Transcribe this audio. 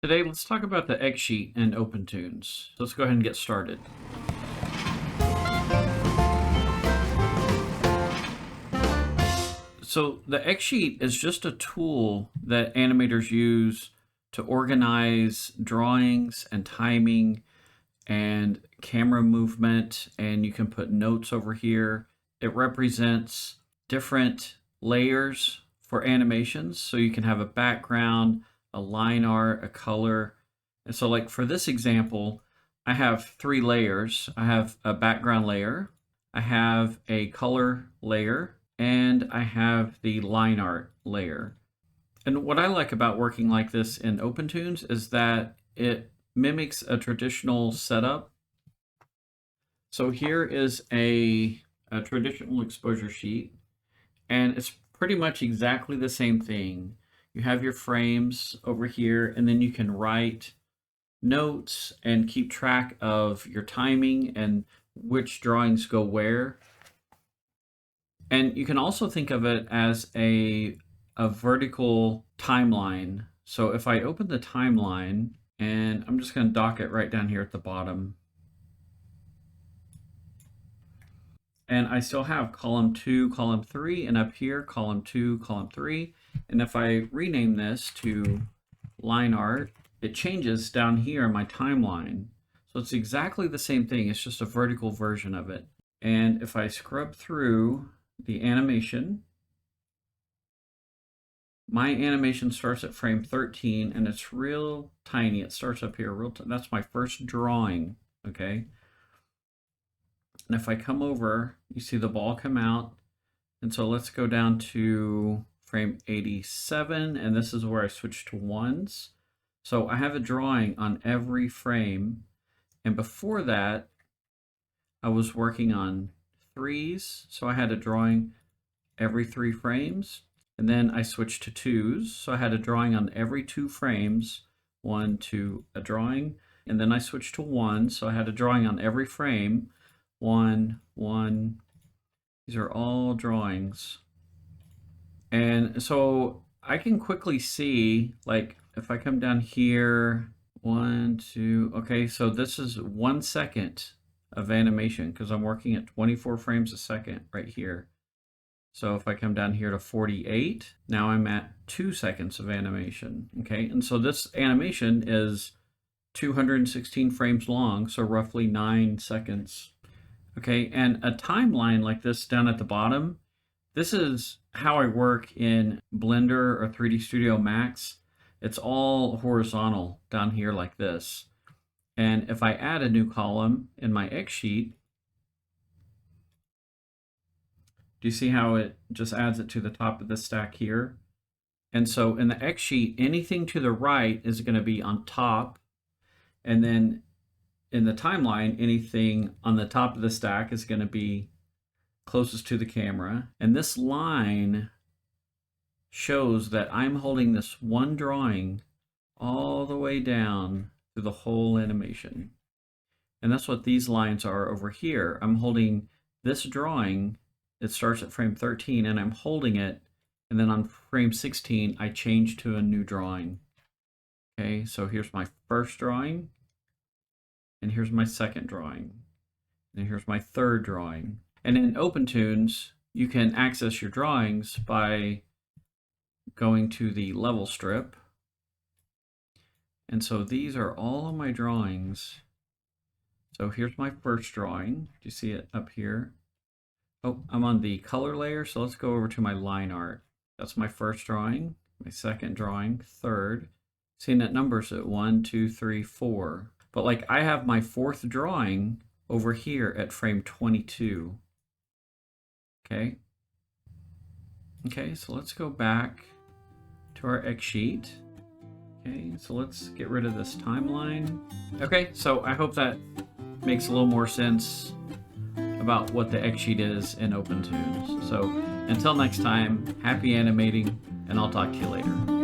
Today, let's talk about the X-Sheet and OpenToonz. Let's go ahead and get started. So the X-Sheet is just a tool that animators use to organize drawings and timing and camera movement, and you can put notes over here. It represents different layers for animations, so you can have a background, a line art, a color. And so like for this example, I have 3 layers. I have a background layer, I have a color layer, and I have the line art layer. And what I like about working like this in OpenToonz is that it mimics a traditional setup. So here is a traditional exposure sheet, and it's pretty much exactly the same thing. You have your frames over here, and then you can write notes and keep track of your timing and which drawings go where. And you can also think of it as a vertical timeline. So if I open the timeline, and I'm just going to dock it right down here at the bottom, and I still have column 2, column 3, and up here column 2, column 3. And if I rename this to line art, it changes down here in my timeline. So it's exactly the same thing, it's just a vertical version of it. And if I scrub through the animation, my animation starts at frame 13, and it's real tiny. It starts up here, that's my first drawing, okay? And if I come over, you see the ball come out. And so let's go down to frame 87, and this is where I switch to ones. So I have a drawing on every frame. And before that, I was working on 3s. So I had a drawing every 3 frames. And then I switched to 2s. So I had a drawing on every 2 frames, 1, 2, a drawing. And then I switched to 1. So I had a drawing on every frame, 1, 1. These are all drawings. And so I can quickly see, like, if I come down here, 1, 2, okay, so this is 1 second of animation because I'm working at 24 frames a second right here. So if I come down here to 48, now I'm at 2 seconds of animation, okay? And so this animation is 216 frames long, so roughly 9 seconds. Okay, and a timeline like this down at the bottom, this is how I work in Blender or 3D Studio Max. It's all horizontal down here like this. And if I add a new column in my X-Sheet, do you see how it just adds it to the top of the stack here? And so in the X-Sheet, anything to the right is going to be on top, and then in the timeline, anything on the top of the stack is going to be closest to the camera. And this line shows that I'm holding this one drawing all the way down through the whole animation. And that's what these lines are over here. I'm holding this drawing. It starts at frame 13, and I'm holding it. And then on frame 16, I change to a new drawing. Okay, so here's my first drawing. And here's my second drawing. And here's my third drawing. And in OpenToonz, you can access your drawings by going to the level strip. And so these are all of my drawings. So here's my first drawing. Do you see it up here? Oh, I'm on the color layer, so let's go over to my line art. That's my first drawing, my second drawing, third. Seeing that numbers at 1, 2, 3, 4. But like I have my fourth drawing over here at frame 22. Okay. Okay, so let's go back to our X-Sheet. Okay, so let's get rid of this timeline. Okay, so I hope that makes a little more sense about what the X-Sheet is in OpenToonz. So until next time, happy animating, and I'll talk to you later.